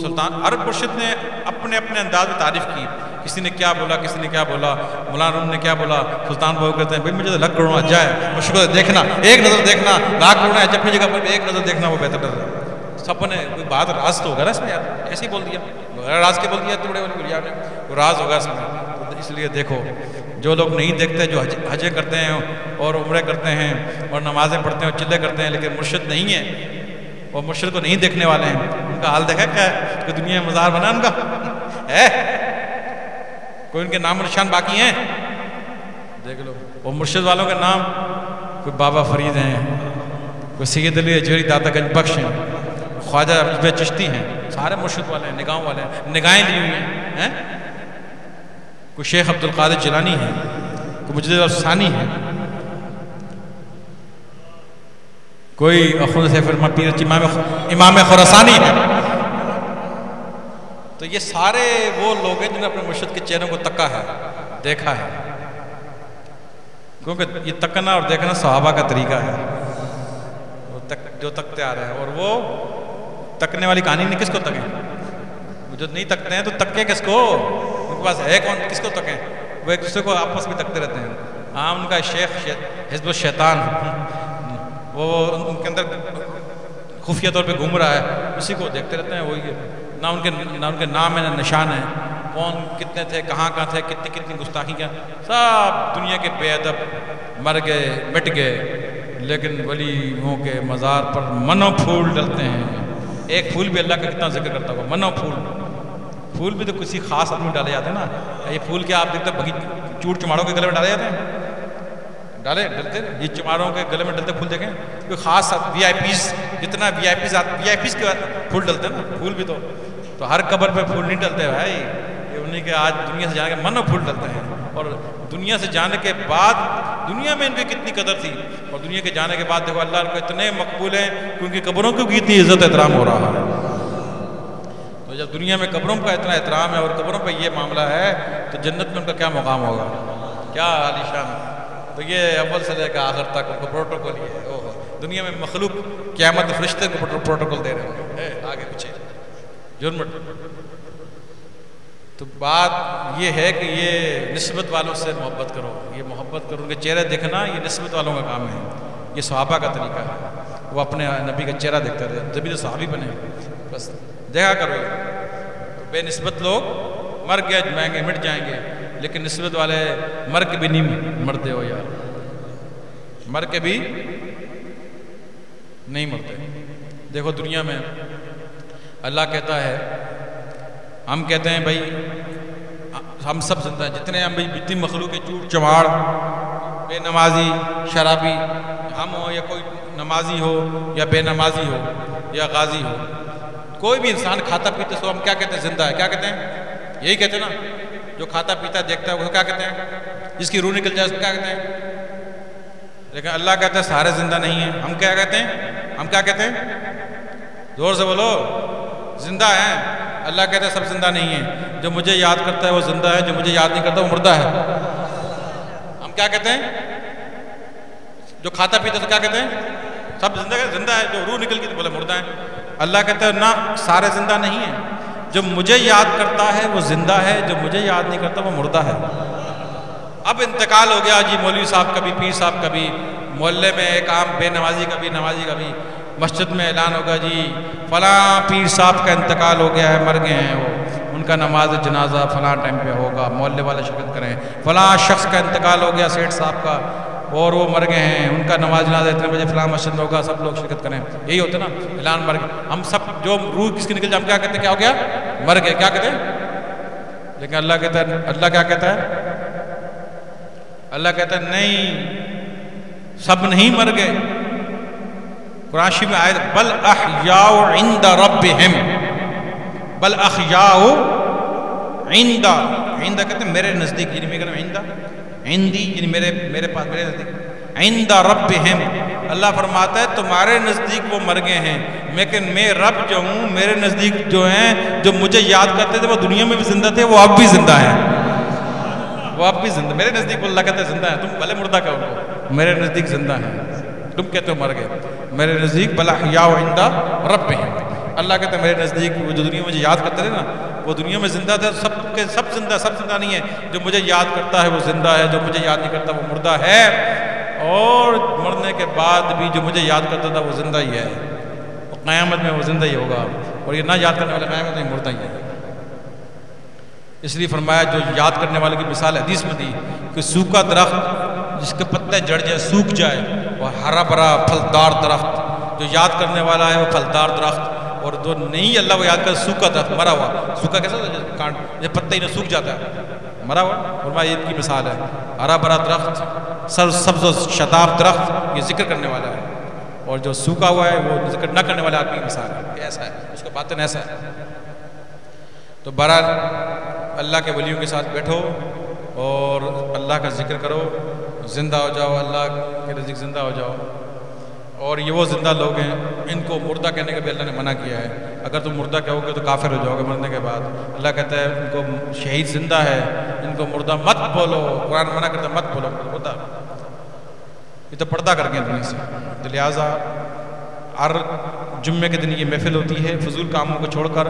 Speaker 1: سلطان عرب مرشد نے اپنے اپنے انداز میں تعریف کی. کسی نے کیا بولا، کسی نے کیا بولا، مولانا روم نے کیا بولا. سلطان بہو کہتے ہیں بھائی مجھے تو لاکھ کروڑ جائے، مشکل دیکھنا، ایک نظر دیکھنا، لاکھ کروڑ ہے اپنی جگہ پر بھی ایک نظر دیکھنا وہ بہتر نظر. سب نے کوئی بات راز تو ہوگا نا اس میں، یار ایسے ہی بول دیا، راز کے بول دیا توڑے والی گڑیا نے، وہ راز ہوگا اس میں. اس لیے دیکھو جو لوگ نہیں دیکھتے، جو حجیں کرتے ہیں اور عمرے کرتے ہیں اور نمازیں پڑھتے ہیں اور چلے کرتے ہیں، لیکن مرشد نہیں ہے، وہ مرشد کو نہیں دیکھنے والے ہیں، ان کا حال دیکھا کیا ہے کہ دنیا میں مزار بنا ان کا ہے، کوئی ان کے نام نشان باقی ہیں دیکھ لو. وہ مرشد والوں کے نام کوئی بابا فرید ہیں، کوئی سید علی اجمیری داتا گنج بخش ہیں، خواجہ عبد چشتی ہیں، سارے مرشد والے ہیں، نگاہوں والے ہیں، نگاہیں لی ہوئی ہیں. کوئی شیخ عبد القادر جیلانی ہے، کوئی مجدد افسانی ہے، کوئی اخوند سیف پیر امام خراسانی ہے. تو یہ سارے وہ لوگ ہیں جنہوں نے اپنے مرشد کے چہروں کو تکا ہے، دیکھا ہے. کیونکہ یہ تکنا اور دیکھنا صحابہ کا طریقہ ہے، جو تکتے آ رہے ہیں. اور وہ تکنے والی کہانی نہیں، کس کو تکیں؟ جو نہیں تکتے ہیں تو تکے کس کو؟ ان کے پاس ہے کون، کس کو تکیں؟ وہ ایک دوسرے کو آپس میں تکتے رہتے ہیں. ہاں ان کا شیخ حزب الشیطان، وہ ان کے اندر خفیہ طور پہ گھوم رہا ہے، اسی کو دیکھتے رہتے ہیں. وہی نہ ان کے نام ہے نہ نشان ہے، کون کتنے تھے، کہاں تھے، کتنی گستاخی کیا. سب دنیا کے بے ادب مر گئے، مٹ گئے، لیکن ولیوں کے مزار پر منو پھول ڈلتے ہیں. ایک پھول بھی اللہ کا کتنا ذکر کرتا ہوگا، منو پھول. پھول بھی تو کسی خاص آدمی ڈالے جاتے ہیں نا. یہ پھول کیا آپ دیکھتے چوٹ چماڑوں کے گلے میں ڈالے جاتے ہیں؟ ڈالے ڈلتے یہ چماڑوں کے گلے میں ڈلتے پھول دیکھیں کوئی خاص وی آئی پیز جتنا وی آئی پیز کے پھول ڈلتے ہیں نا پھول بھی تو ہر قبر پہ پھول نہیں ڈلتے بھائی یہ انہیں کے آج دنیا سے جانے کے من میں پھول ڈلتے ہیں اور دنیا سے جانے کے بعد دنیا میں ان کی کتنی قدر تھی اور دنیا کے جانے کے بعد دیکھو اللہ کو اتنے مقبول ہیں کیونکہ قبروں کو بھی اتنی عزت احترام ہو رہا ہے تو جب دنیا میں قبروں کا اتنا احترام ہے اور قبروں پہ یہ معاملہ ہے تو جنت میں ان کا کیا مقام ہوگا کیا عالیشان تو یہ اول سے لے کر آخر تک ان کو پروٹوکول یہ ہے دنیا میں مخلوق قیامت فرشتے کو پروٹوکول دے رہے ہیں آگے پیچھے جرمٹ تو بات یہ ہے کہ یہ نسبت والوں سے محبت کرو یہ محبت کرو ان کے چہرے دیکھنا یہ نسبت والوں کا کام ہے یہ صحابہ کا طریقہ ہے وہ اپنے نبی کا چہرہ دیکھتے تھے جبھی تو صحابی بنے بس دیکھا کرو تو بے نسبت لوگ مر گئے جائیں گے مٹ جائیں گے لیکن نسبت والے مر کے بھی نہیں مرتے ہو یار مر کے بھی نہیں مرتے دیکھو دنیا میں اللہ کہتا ہے ہم کہتے ہیں بھائی ہم سب زندہ ہیں جتنے ہم جتنی مخلوق کے چوٹ چماڑ بے نمازی شرابی ہم ہو یا کوئی نمازی ہو یا بے نمازی ہو یا غازی ہو کوئی بھی انسان کھاتا پیتا سو ہم کیا کہتے ہیں زندہ ہے کیا کہتے ہیں یہی کہتے ہیں نا جو کھاتا پیتا دیکھتا ہے وہ کیا کہتے ہیں جس کی روح نکل جائے اس کو کیا کہتے ہیں لیکن اللہ کہتا ہے سارے زندہ نہیں ہیں ہم کیا کہتے ہیں ہم کیا کہتے ہیں زور سے بولو زندہ ہیں اللہ کہتا ہے سب زندہ نہیں ہیں جو مجھے یاد کرتا ہے وہ زندہ ہے جو مجھے یاد نہیں کرتا وہ مردہ ہے ہم کیا کہتے ہیں جو کھاتا پیتا تو کیا کہتے ہیں سب زندہ ہے جو روح نکل گئی تو بولے مردہ ہیں اللہ کہتا ہے نہ سارے زندہ نہیں ہیں جو مجھے یاد کرتا ہے وہ زندہ ہے جو مجھے یاد نہیں کرتا وہ مردہ ہے اب انتقال ہو گیا جی مولوی صاحب کا بھی پیر صاحب کا بھی محلے میں ایک عام بے نمازی کا بھی نمازی کا بھی مسجد میں اعلان ہوگا جی فلاں پیر صاحب کا انتقال ہو گیا ہے مر گئے ہیں وہ ان کا نماز جنازہ فلاں ٹائم پہ ہوگا محلے والے شرکت کریں فلاں شخص کا انتقال ہو گیا سیٹھ صاحب کا اور وہ مر گئے ہیں ان کا نماز جنازہ اتنے بجے فلاں مسجد میں ہوگا سب لوگ شرکت کریں یہی ہوتا نا اعلان مر گئے ہم سب جو روح کس کی نکل جائے ہم کیا کہتے ہیں کیا ہو گیا مر گئے کیا کہتے ہیں لیکن اللہ کہتا ہے اللہ کیا کہتا ہے اللہ کہتا ہے نہیں سب نہیں مر گئے قرآن شریف میں آیت بل احیاء عند ربہم بل احیاء عند کہتے ہیں میرے نزدیک یعنی میں کہتا ہوں عندی یعنی میرے پاس میرے نزدیک عند ربہم اللہ فرماتا ہے تمہارے نزدیک وہ مر گئے ہیں لیکن میں رب جو ہوں میرے نزدیک جو ہیں جو مجھے یاد کرتے تھے وہ دنیا میں بھی زندہ تھے وہ اب بھی زندہ ہیں وہ اب بھی زندہ میرے نزدیک اللہ کہتے ہیں زندہ ہیں تم بھلے مردہ کہو گے میرے نزدیک زندہ ہیں تم کہتے ہو مر گئے میرے نزدیک بل احیاء عند ربہم اللہ کہتے ہیں میرے نزدیک وہ جو دنیا میں مجھے یاد کرتے تھے نا وہ دنیا میں زندہ تھے سب زندہ نہیں ہے جو مجھے یاد کرتا ہے وہ زندہ ہے جو مجھے یاد نہیں کرتا وہ مردہ ہے اور مرنے کے بعد بھی جو مجھے یاد کرتا تھا وہ زندہ ہی ہے اور قیامت میں وہ زندہ ہی ہوگا اور یہ نہ یاد کرنے والے قیامت میں مردہ ہی ہے اس لیے فرمایا جو یاد کرنے والے کی مثال حدیث میں دی کہ سوکھا درخت جس کے پتے جڑ جائے سوکھ جائے اور ہرا بھرا پھلدار درخت جو یاد کرنے والا ہے وہ پھلدار درخت اور جو نہیں اللہ کو یاد کر سوکھا درخت مرا ہوا سوکھا کیسا کانٹ یہ پتے ہی نہ سوکھ جاتا ہے مرا ہوا فرمایا ان کی مثال ہے ہرا بھرا درخت سبز و شاداب درخت یہ ذکر کرنے والا ہے اور جو سوکھا ہوا ہے وہ ذکر نہ کرنے والا آدمی کی مثال ہے ایسا ہے اس کا باطن ایسا ہے تو بہرحال اللہ کے ولیوں کے ساتھ بیٹھو اور اللہ کا ذکر کرو زندہ ہو جاؤ اللہ کے نزدیک زندہ ہو جاؤ اور یہ وہ زندہ لوگ ہیں ان کو مردہ کہنے کا بھی اللہ نے منع کیا ہے اگر تم مردہ کہو گے تو کافر ہو جاؤ گے مرنے کے بعد اللہ کہتا ہے ان کو شہید زندہ ہے ان کو مردہ مت بولو قرآن منع کرتا ہے مت بولو مردہ یہ تو پردہ کر گئے دنیا سے تو لہٰذا ہر جمعے کے دن یہ محفل ہوتی ہے فضول کاموں کو چھوڑ کر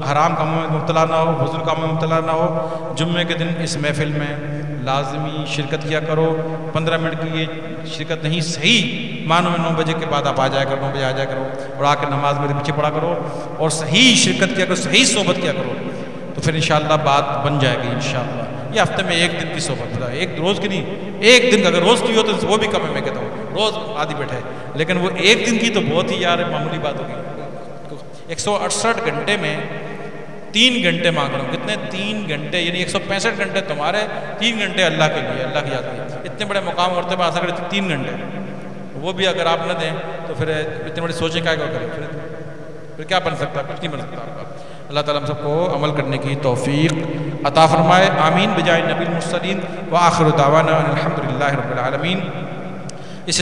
Speaker 1: حرام کاموں میں مبتلا نہ ہو فضول کاموں میں مبتلا نہ ہو جمعے کے دن اس محفل میں لازمی شرکت کیا کرو 15 منٹ کی یہ شرکت نہیں صحیح معنوں میں 9 بجے کے بعد آپ آ جایا کرو 9 بجے آ جایا کرو اور آ کے نماز میرے پیچھے پڑھا کرو اور صحیح شرکت کیا کرو صحیح صحبت کیا کرو تو پھر انشاءاللہ بات بن جائے گی انشاءاللہ یہ ہفتے میں ایک دن کی صحبت ہے ایک روز کی نہیں ایک دن کا اگر روز کی ہو تو وہ بھی کم ہے میں کہتا ہوں روز آدھی بیٹھے لیکن وہ ایک دن کی تو بہت ہی یار معمولی بات ہوگی 168 گھنٹے میں 3 گھنٹے مانگ رہا ہوں. کتنے؟ 3 گھنٹے، یعنی 165 گھنٹے تمہارے، 3 گھنٹے اللہ کے لیے، اللہ کی یاد کے لیے. اتنے بڑے مقام مرتبہ حاصل کرے 3 گھنٹے، وہ بھی اگر آپ نہ دیں تو پھر اتنی بڑی سوچیں کیا کریں، پھر کیا بن سکتا ہے؟ کچھ نہیں بن سکتا آپ کا. اللہ تعالیٰ ہم سب کو عمل کرنے کی توفیق عطا فرمائے. آمین بجائے نبی المرسلین. وآخر دعوانا ان الحمد للہ رب العالمین.